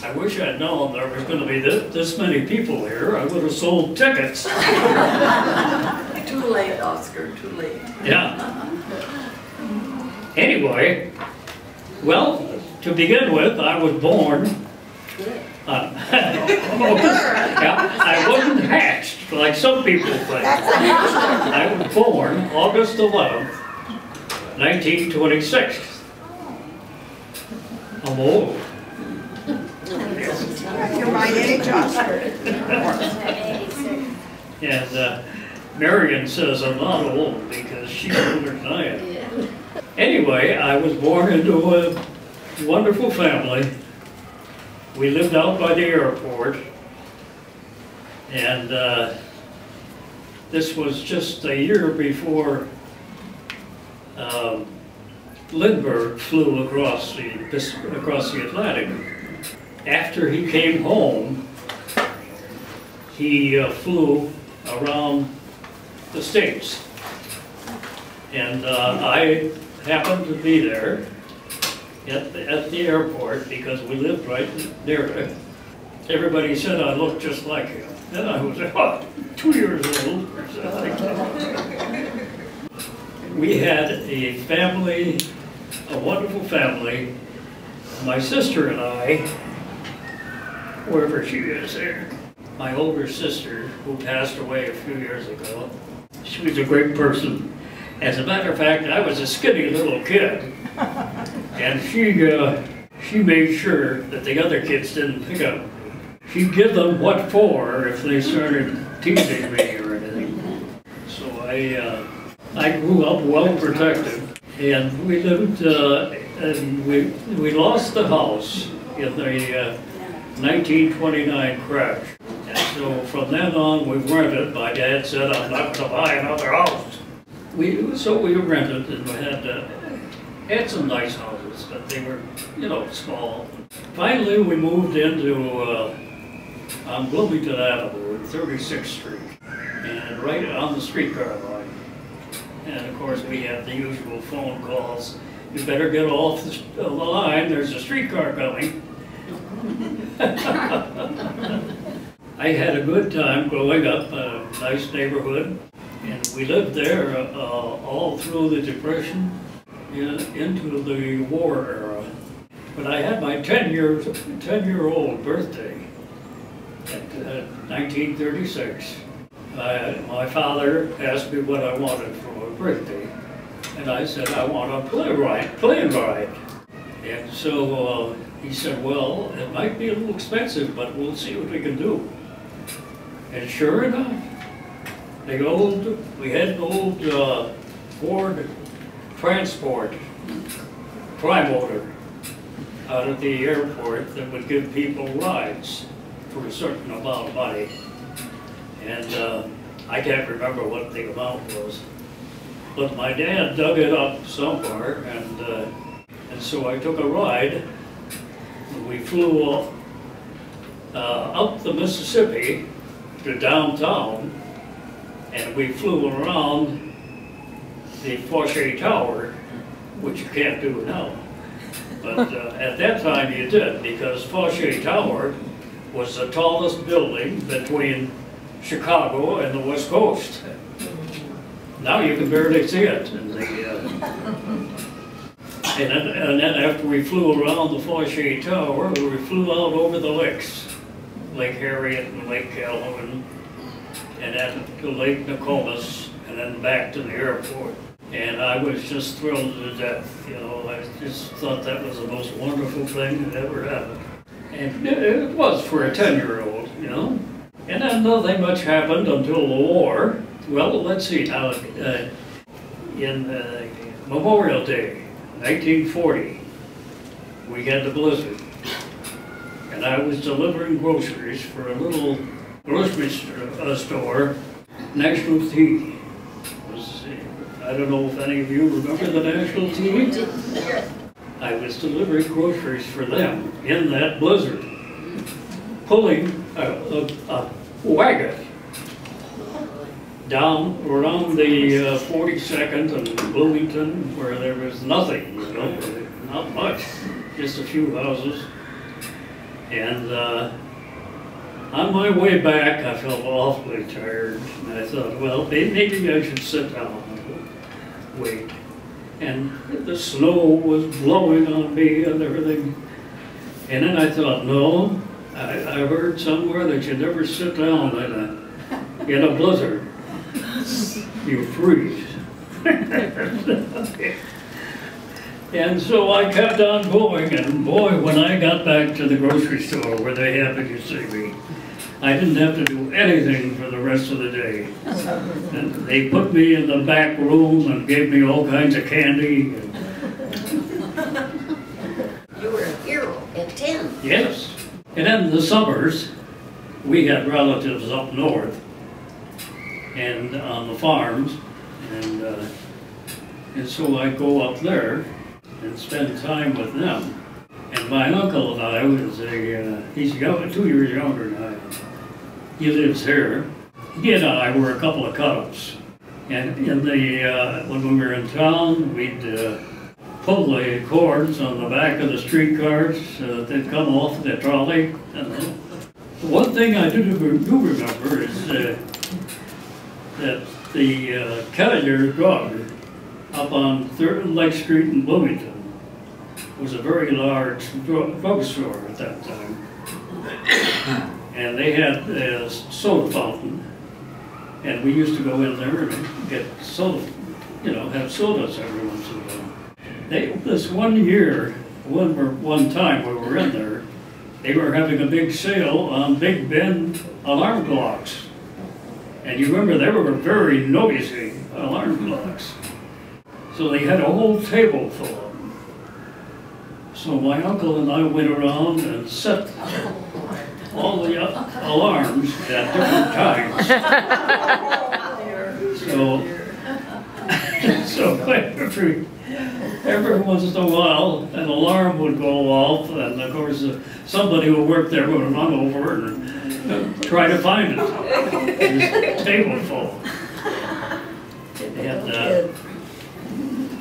I wish I'd known there was going to be this many people here. I would have sold tickets. Too late, Oscar, too late. Yeah. Anyway, well, to begin with, I was born. Yeah, I wasn't hatched like some people think. I was born August 11th, 1926. I'm old. You're my age, Oscar. And Marion says I'm not old because she's older than I am. Anyway, I was born into a wonderful family. We lived out by the airport, and this was just a year before Lindbergh flew across the Atlantic. After he came home, he flew around the States, and I happened to be there at the airport because we lived right near it. Everybody said I looked just like him. Then I was 2 years old or something. We had a family, a wonderful family. My sister and I, wherever she is there, my older sister who passed away a few years ago, she was a great person. As a matter of fact, I was a skinny little kid. And she made sure that the other kids didn't pick on me. She'd give them what for if they started teasing me or anything. So I grew up well protected, and we lived, and we lost the house in the 1929 crash. And so from then on we rented. My dad said, I'm not going to buy another house. So we rented, and we had some nice houses, but they were, you know, small. Finally, we moved into on Bloomington Avenue, 36th Street, and right on the streetcar line. And of course, we had the usual phone calls. You better get off the line. There's a streetcar coming. I had a good time growing up, a nice neighborhood, and we lived there all through the Depression. Into the war era. But I had my 10-year-old birthday in 1936. My father asked me what I wanted for my birthday, and I said I want a plane ride. And so he said, well, it might be a little expensive, but we'll see what we can do. And sure enough, we had an old Ford Transport Tri-Motor out at the airport that would give people rides for a certain amount of money. And I can't remember what the amount was. But my dad dug it up somewhere, and so I took a ride. We flew up the Mississippi to downtown, and we flew around the Fauché Tower, which you can't do now. But at that time you did, because Fauché Tower was the tallest building between Chicago and the West Coast. Now you can barely see it. And then after we flew around the Fauché Tower, we flew out over the lakes, Lake Harriet and Lake Calhoun, and then to Lake Nokomis, and then back to the airport. And I was just thrilled to death, you know. I just thought that was the most wonderful thing that ever happened. And it was for a 10-year-old, you know. And then nothing much happened until the war. Well, let's see now. In Memorial Day, 1940, we had the blizzard. And I was delivering groceries for a little grocery store, National Tea. I don't know if any of you remember the National Tea. I was delivering groceries for them in that blizzard, pulling a wagon down around the 42nd and Bloomington, where there was nothing, you know, not much, just a few houses. And on my way back, I felt awfully tired. And I thought, well, maybe I should sit down and wait. And the snow was blowing on me and everything. And then I thought, no, I heard somewhere that you never sit down in a blizzard. You freeze. And so I kept on going, and boy, when I got back to the grocery store where they happened to see me, I didn't have to do anything for the rest of the day. And they put me in the back room and gave me all kinds of candy. You were a hero at 10. Yes. And then in the summers, we had relatives up north and on the farms, and so I'd go up there and spend time with them. And my uncle and I was he's 2 years younger than I am. He lives here. He and I were a couple of cut-ups. And in when we were in town, we'd pull the cords on the back of the streetcars that come off the trolley. And the one thing I do remember is that the Cavalier drug up on 3rd Lake Street in Bloomington was a very large drugstore at that time. And they had a soda fountain, and we used to go in there and get soda, have sodas every once in a while. This one time we were in there, they were having a big sale on Big Ben alarm clocks. And you remember they were very noisy alarm clocks. So they had a whole table full of them. So my uncle and I went around and set all the alarms at different times. So every once in a while, an alarm would go off, and of course somebody who worked there would run over and try to find it. This table full.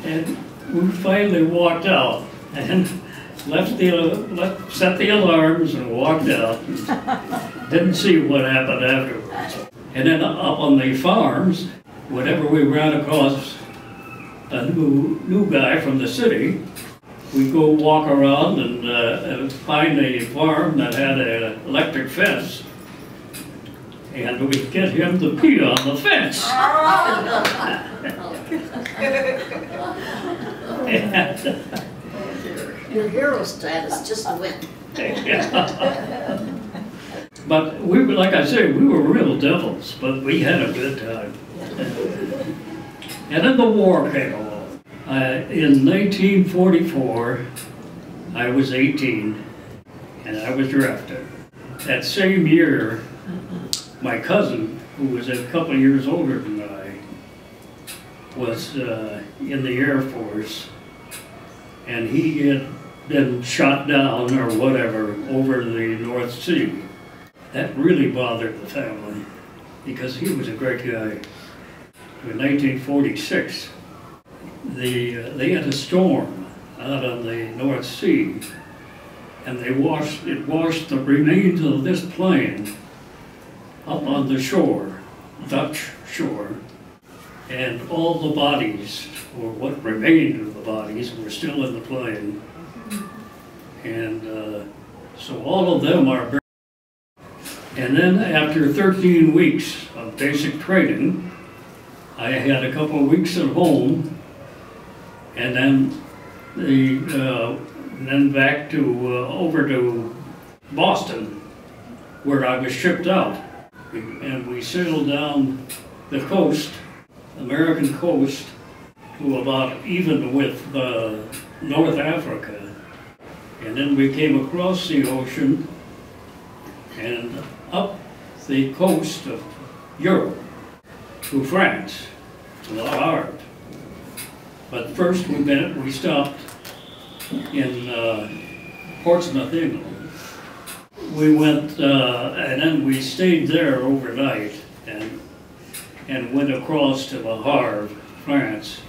And we finally walked out and set the alarms and walked out. And didn't see what happened afterwards. And then up on the farms, whenever we ran across a new guy from the city, we'd go walk around and find a farm that had an electric fence. And we'd get him to pee on the fence. Your hero status just went. But we were, like I say, we were real devils, but we had a good time. And then the war came along. In 1944, I was 18, and I was drafted. That same year, my cousin, who was a couple of years older than I, was in the Air Force, and he had been shot down or whatever over the North Sea. That really bothered the family because he was a great guy. In 1946, they had a storm out on the North Sea, and it washed the remains of this plane up on the shore, Dutch shore, and all the bodies, or what remained of the bodies, were still in the plane. And so all of them are buried. And then after 13 weeks of basic training, I had a couple of weeks at home, and then back to over to Boston, where I was shipped out. And we sailed down the coast, American coast, to about even with North Africa. And then we came across the ocean and up the coast of Europe to France, to La Havre. But first we stopped in Portsmouth, England. We went, and then we stayed there overnight and went across to La Havre, France,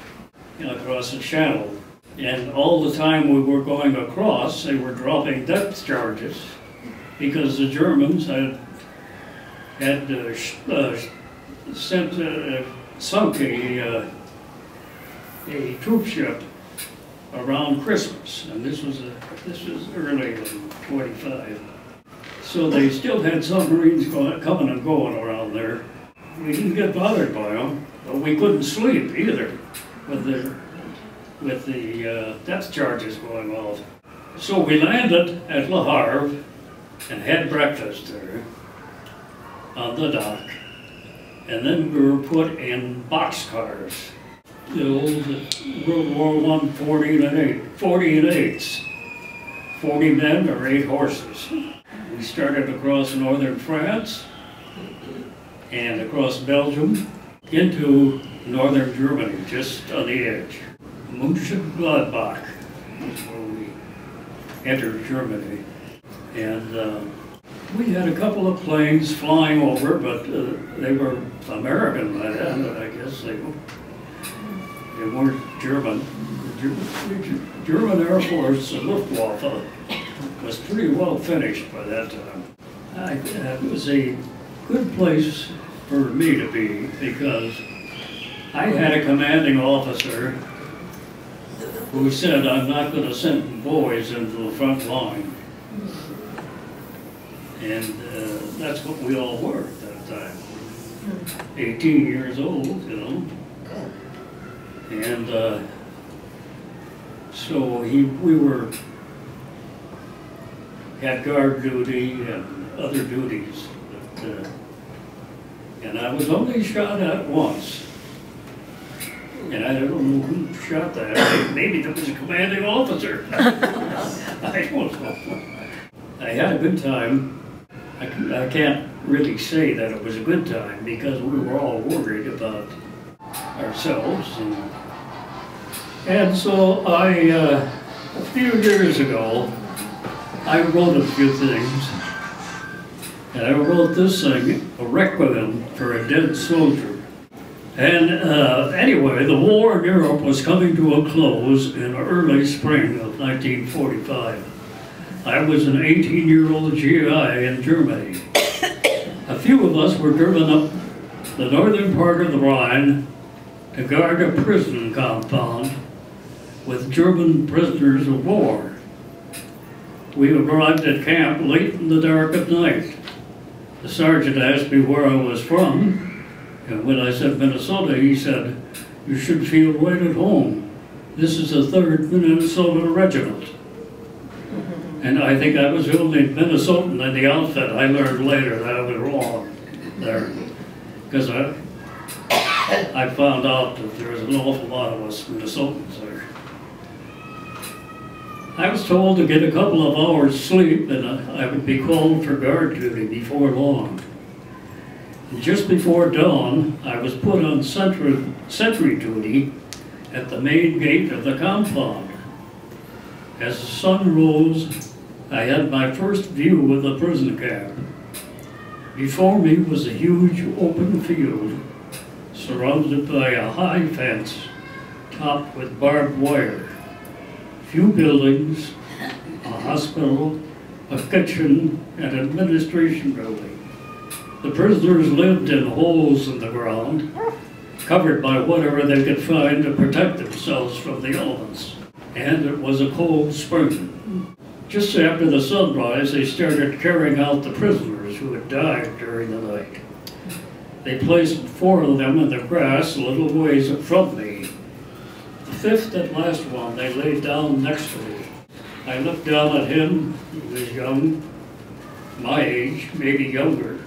across the Channel. And all the time we were going across, they were dropping depth charges because the Germans had sunk a troop ship around Christmas, and this was early in 45. So they still had submarines coming and going around there. We didn't get bothered by them, but we couldn't sleep either with the depth charges going off. So we landed at Le Havre and had breakfast there on the dock, and then we were put in boxcars. The old World War I 40 and 8s, 40 men or 8 horses. We started across northern France and across Belgium into northern Germany, just on the edge. Mönchengladbach is where we entered Germany. And we had a couple of planes flying over, but they were American by then, I guess they weren't German. The German Air Force, the Luftwaffe, was pretty well finished by that time. It was a good place for me to be because I had a commanding officer who said, "I'm not going to send boys into the front line." And that's what we all were at that time. 18 years old, you know. And so we had guard duty and other duties. And I was only shot at once. And I don't know who shot that. Maybe that was a commanding officer. I don't know. I had a good time. I can't really say that it was a good time because we were all worried about ourselves. And so a few years ago, I wrote a few things. And I wrote this thing, a requiem for a dead soldier. And anyway, the war in Europe was coming to a close in early spring of 1945. I was an 18-year-old GI in Germany. A few of us were driven up the northern part of the Rhine to guard a prison compound with German prisoners of war. We arrived at camp late in the dark of night. The sergeant asked me where I was from, and when I said Minnesota, he said, "You should feel right at home. This is the 3rd Minnesota Regiment." And I think I was the only Minnesotan in the outfit. I learned later that I was wrong there, because I found out that there was an awful lot of us Minnesotans there. I was told to get a couple of hours sleep and I would be called for guard duty before long. And just before dawn, I was put on sentry duty at the main gate of the compound. As the sun rose, I had my first view of the prison camp. Before me was a huge open field surrounded by a high fence topped with barbed wire. Few buildings, a hospital, a kitchen, and an administration building. The prisoners lived in holes in the ground, covered by whatever they could find to protect themselves from the elements. And it was a cold spring. Just after the sunrise, they started carrying out the prisoners who had died during the night. They placed 4 of them in the grass a little ways from me. The 5th and last one, they laid down next to me. I looked down at him. He was young, my age, maybe younger.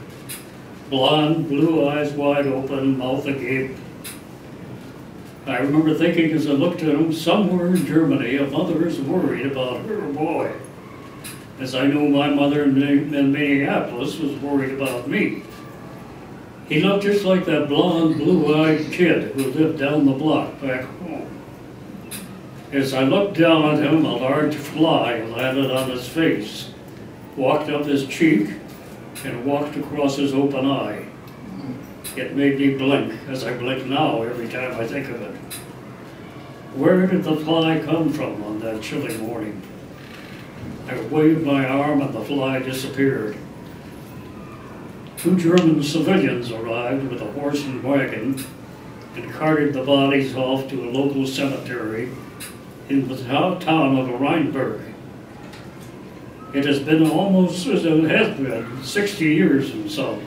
Blonde, blue eyes wide open, mouth agape. I remember thinking as I looked at him, somewhere in Germany, a mother is worried about her boy. As I knew my mother in Minneapolis was worried about me. He looked just like that blonde, blue-eyed kid who lived down the block back home. As I looked down at him, a large fly landed on his face, walked up his cheek, and walked across his open eye. It made me blink, as I blink now every time I think of it. Where did the fly come from on that chilly morning? I waved my arm and the fly disappeared. 2 German civilians arrived with a horse and wagon and carted the bodies off to a local cemetery in the town of Rheinberg. It has been almost, as it has been, 60 years and so.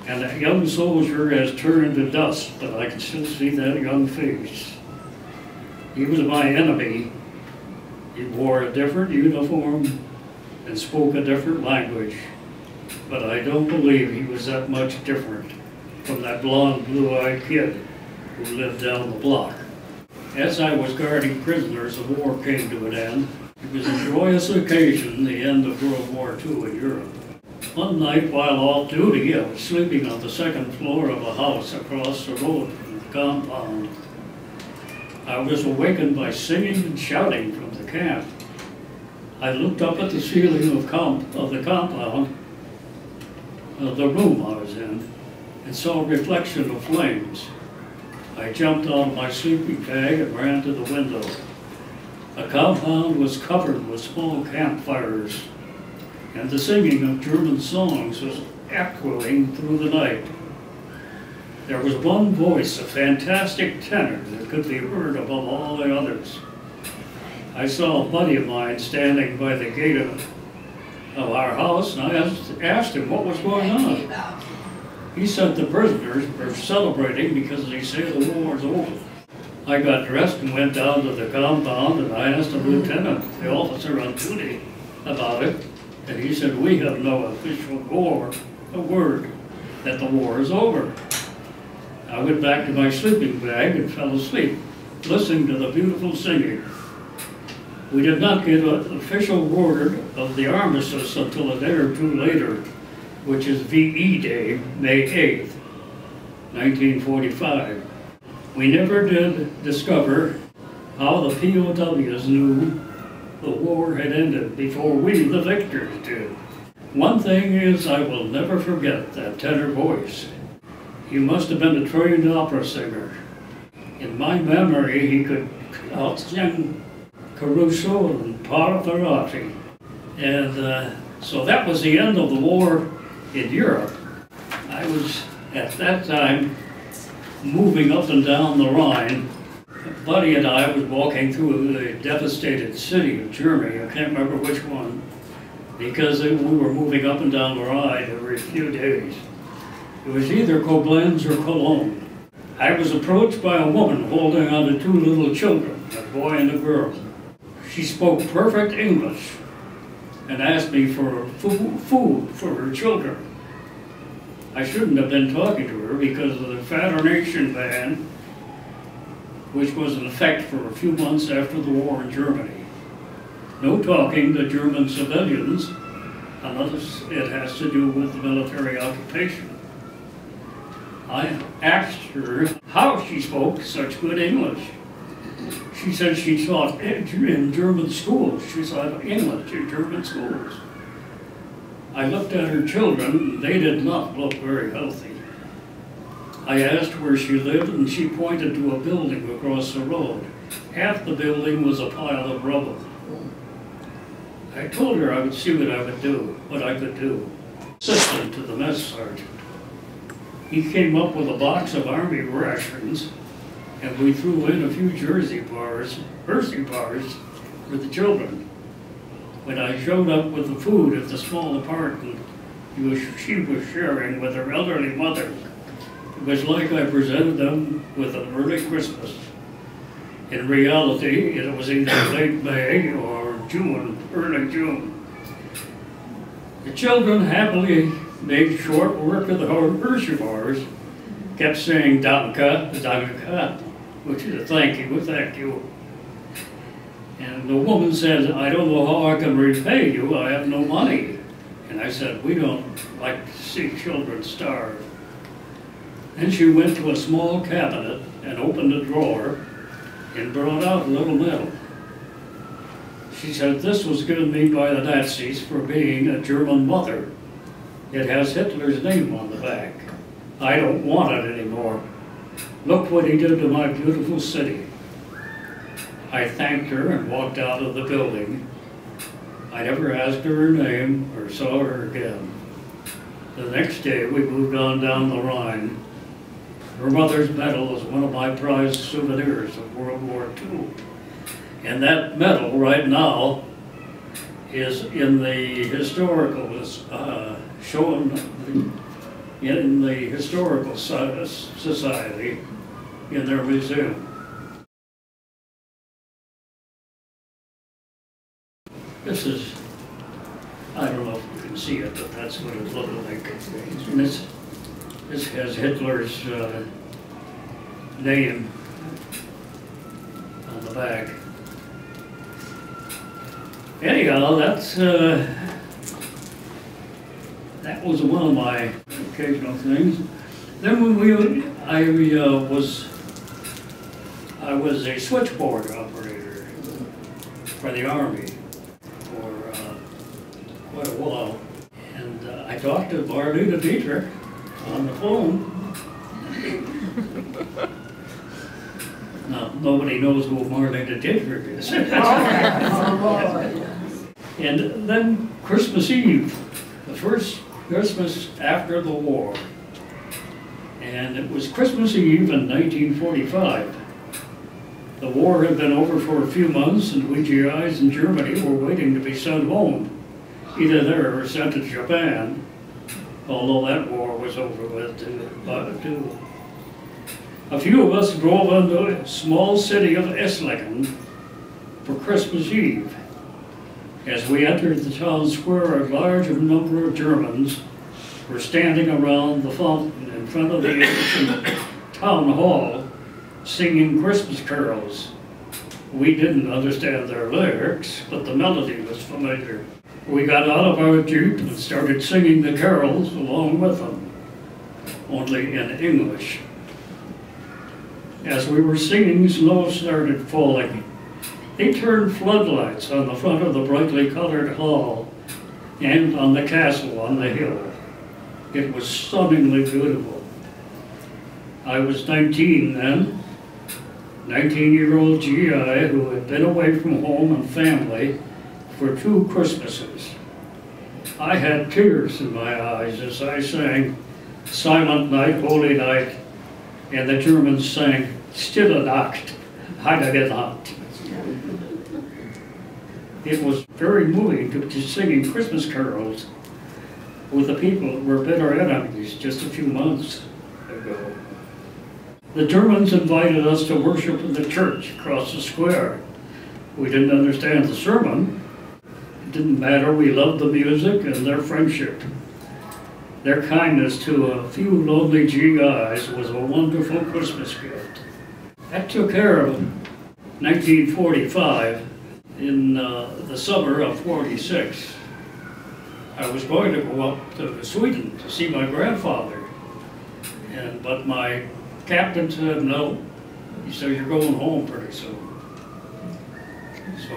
And that young soldier has turned to dust, but I can still see that young face. He was my enemy. He wore a different uniform and spoke a different language. But I don't believe he was that much different from that blonde, blue-eyed kid who lived down the block. As I was guarding prisoners, the war came to an end. It was a joyous occasion, the end of World War II in Europe. One night while off duty, I was sleeping on the 2nd floor of a house across the road from the compound. I was awakened by singing and shouting from the camp. I looked up at the ceiling of the compound, the room I was in, and saw a reflection of flames. I jumped out of my sleeping bag and ran to the window. The compound was covered with small campfires, and the singing of German songs was echoing through the night. There was one voice, a fantastic tenor that could be heard above all the others. I saw a buddy of mine standing by the gate of our house, and I asked him what was going on. He said the prisoners were celebrating because they say the war is over. I got dressed and went down to the compound, and I asked the lieutenant, the officer on duty, about it, and he said, we have no official word that the war is over. I went back to my sleeping bag and fell asleep, listening to the beautiful singing. We did not get an official word of the armistice until a day or two later, which is VE Day, May 8th, 1945. We never did discover how the POWs knew the war had ended before we, the victors, did. One thing is, I will never forget that tenor voice. He must have been a trained opera singer. In my memory, he could out-sing Caruso and Pavarotti. And so that was the end of the war in Europe. I was, at that time, moving up and down the Rhine. A buddy and I was walking through the devastated city of Germany, I can't remember which one, because we were moving up and down the Rhine every few days. It was either Koblenz or Cologne. I was approached by a woman holding on to 2 little children, a boy and a girl. She spoke perfect English and asked me for food for her children. I shouldn't have been talking to her because of the Federation ban, which was in effect for a few months after the war in Germany. No talking to German civilians unless it has to do with the military occupation. I asked her how she spoke such good English. She said she taught in German schools. She taught English in German schools. I looked at her children. They did not look very healthy. I asked where she lived, and she pointed to a building across the road. Half the building was a pile of rubble. I told her I would see what I could do. Assistant to the mess sergeant. He came up with a box of army rations, and we threw in a few Hershey bars for the children. When I showed up with the food at the small apartment she was sharing with her elderly mother, it was like I presented them with an early Christmas. In reality, it was either late May or June, early June. The children happily made short work of the Hershey bars, kept saying danke, danke, which is a thank you. And the woman said, I don't know how I can repay you, I have no money. And I said, we don't like to see children starve. Then she went to a small cabinet and opened a drawer and brought out a little medal. She said, this was given me by the Nazis for being a German mother. It has Hitler's name on the back. I don't want it anymore. Look what he did to my beautiful city. I thanked her and walked out of the building. I never asked her her name or saw her again. The next day, we moved on down the Rhine. Her mother's medal is one of my prized souvenirs of World War II. And that medal right now is in the historical, shown in the Historical Society in their museum. This is, I don't know if you can see it, but that's what it looked like. And this has Hitler's name on the back. Anyhow, that was one of my occasional things. Then when I was a switchboard operator for the Army for quite a while, and I talked to Marlena Dietrich on the phone. Now, nobody knows who Marlena Dietrich is. And then Christmas Eve, the first Christmas after the war. And it was Christmas Eve in 1945. The war had been over for a few months, and we GIs in Germany were waiting to be sent home, either there or sent to Japan, although that war was over with too. A few of us drove into the small city of Esslingen for Christmas Eve. As we entered the town square, a large number of Germans were standing around the fountain in front of the ancient town hall singing Christmas carols. We didn't understand their lyrics, but the melody was familiar. We got out of our Jeep and started singing the carols along with them, only in English. As we were singing, snow started falling. They turned floodlights on the front of the brightly colored hall and on the castle on the hill. It was stunningly beautiful. I was 19 then, 19-year-old GI who had been away from home and family for 2 Christmases. I had tears in my eyes as I sang Silent Night, Holy Night, and the Germans sang Stille Nacht, Heilige Nacht. It was very moving to be singing Christmas carols with the people who were bitter enemies just a few months ago. The Germans invited us to worship in the church across the square. We didn't understand the sermon. It didn't matter, we loved the music and their friendship. Their kindness to a few lonely GIs was a wonderful Christmas gift. That took care of 1945. In the summer of '46, I was going to go up to Sweden to see my grandfather, but my captain said no. He said, "You're going home pretty soon." So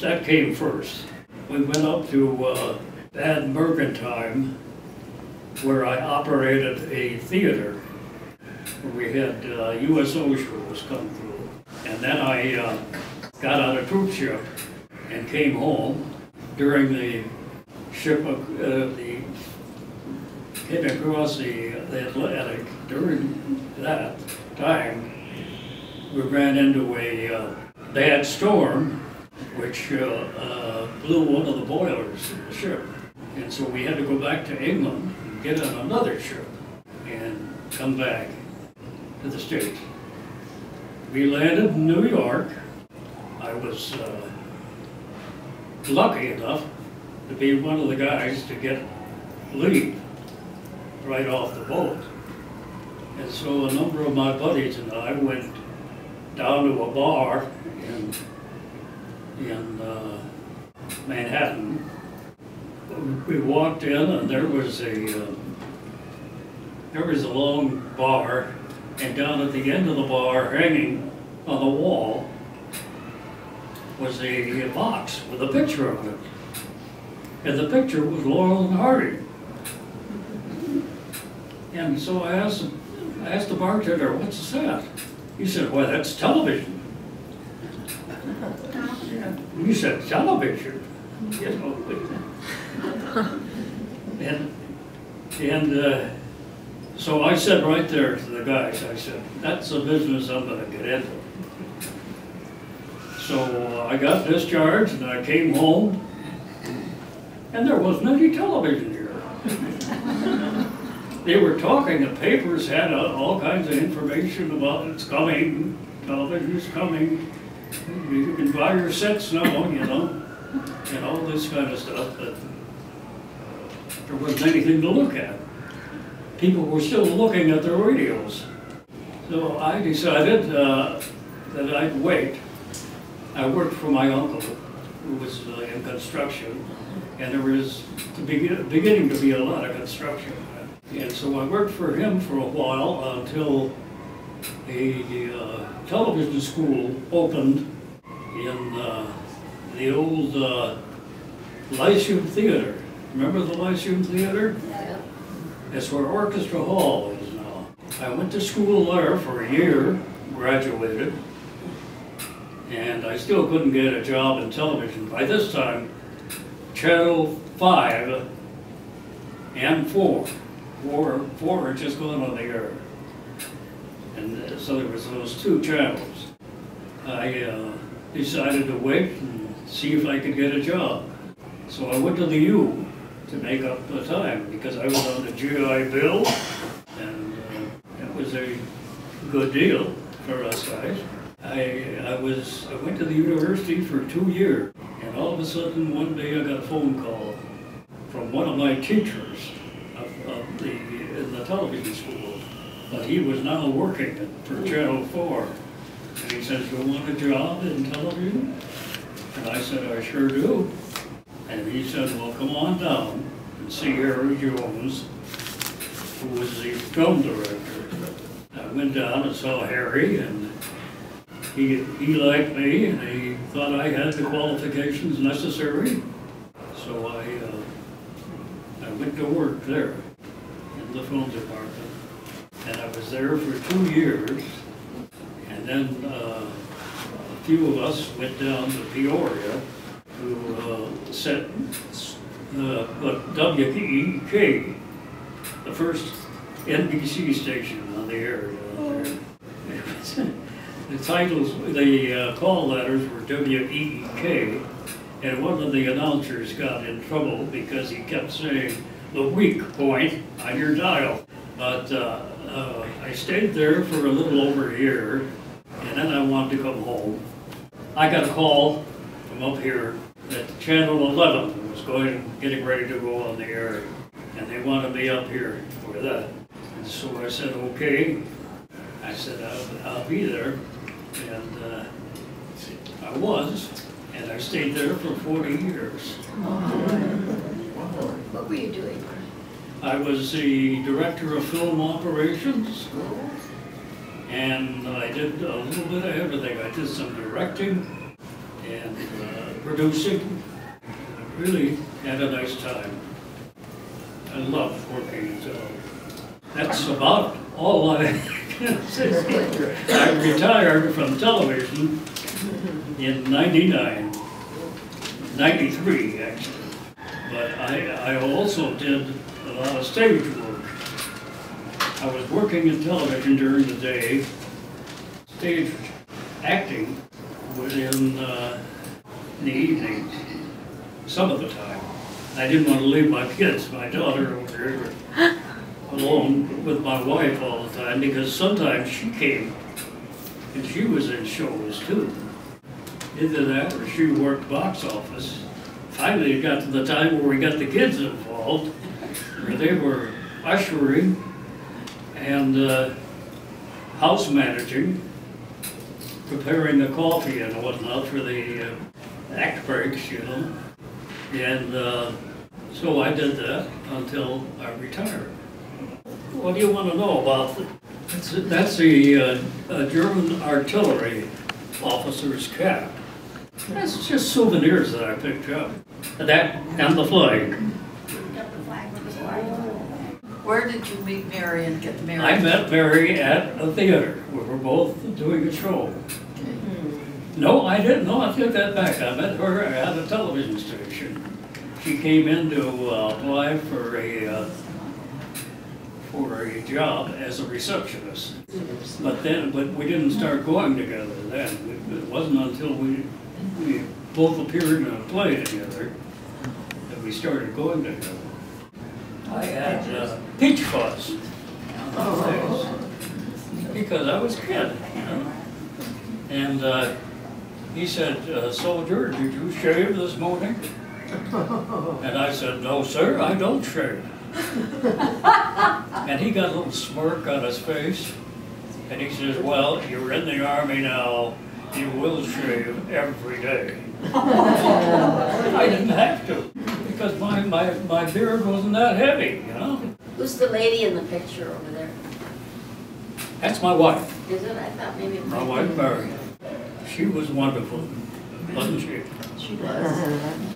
that came first. We went up to Bad Mergentheim, where I operated a theater where we had USO shows come through, and then I got on a troop ship and came home. During the ship, came across the Atlantic. During that time, we ran into a bad storm, which blew one of the boilers in the ship. And so we had to go back to England and get on another ship and come back to the States. We landed in New York. I was lucky enough to be one of the guys to get leave right off the boat. And so a number of my buddies and I went down to a bar in Manhattan. We walked in and there was a long bar, and down at the end of the bar, hanging on the wall, was a box with a picture on it. And the picture was Laurel and Hardy. And so I asked the bartender, "What's that?" He said, "Why, that's television." You said television, you know. And so I said right there to the guys, I said, that's a business I'm gonna get into. So I got discharged and I came home and there wasn't any television here. They were talking, the papers had all kinds of information about it's coming, television's coming, you can buy your sets now, you know, and all this kind of stuff, but there wasn't anything to look at. People were still looking at their radios. So I decided that I'd wait. I worked for my uncle, who was in construction, and there was beginning to be a lot of construction. And so I worked for him for a while until a television school opened in the old Lyceum Theater. Remember the Lyceum Theater? Yeah. That's where Orchestra Hall is now. I went to school there for a year, graduated, and I still couldn't get a job in television. By this time, Channel 5 and 4 had just gone on the air. And so there was those two channels. I decided to wait and see if I could get a job. So I went to the U to make up the time because I was on the GI Bill, and that was a good deal for us guys. I went to the university for 2 years, and all of a sudden one day I got a phone call from one of my teachers in the television school. But he was now working for Channel 4, and he says, "You want a job in television?" And I said, "I sure do." And he said, "Well, come on down and see Harry Jones, who was the film director." I went down and saw Harry, and he liked me, and he thought I had the qualifications necessary. So I went to work there in the film department. And I was there for 2 years. And then a few of us went down to Peoria to set WWII, the first NBC station on the air. The titles, the call letters were WEEK, and one of the announcers got in trouble because he kept saying the weak point on your dial. But I stayed there for a little over a year, and then I wanted to come home. I got a call from up here that Channel 11 was getting ready to go on the air, and they wanted me up here for that. And so I said, okay. I said, I'll be there, and I was, and I stayed there for 40 years. What were you doing? I was the director of film operations, and I did a little bit of everything. I did some directing and producing. I really had a nice time. I loved working in television. That's about all I can say. I retired from television in '99, '93 actually. But I also did a lot of stage work. I was working in television during the day. Stage acting was in the evening, some of the time. I didn't want to leave my kids, my daughter over here, alone with my wife all the time, because sometimes she came and she was in shows too. Either that or she worked box office. Finally, it got to the time where we got the kids involved, where they were ushering and house managing, preparing the coffee and whatnot for the act breaks, you know. And so I did that until I retired. What do you want to know about that? That's the German artillery officer's cap. That's just souvenirs that I picked up. That and the flag. Where did you meet Mary and get married? I met Mary at a theater. We were both doing a show. No, I didn't. No, I take that back. I met her at a television station. She came in to apply for a job as a receptionist. But we didn't start going together then. It wasn't until we both appeared in a play together that we started going together. I had peach fuzz on my face because I was a kid, you know. And he said, "Soldier, did you shave this morning?" And I said, "No, sir, I don't shave." And he got a little smirk on his face, and he says, "Well, you're in the Army now, you will shave every day." I didn't have to, because my beard wasn't that heavy, you know. Who's the lady in the picture over there? That's my wife, Is it? I thought maybe it my might be. wife Mary. She was wonderful, wasn't she? She was.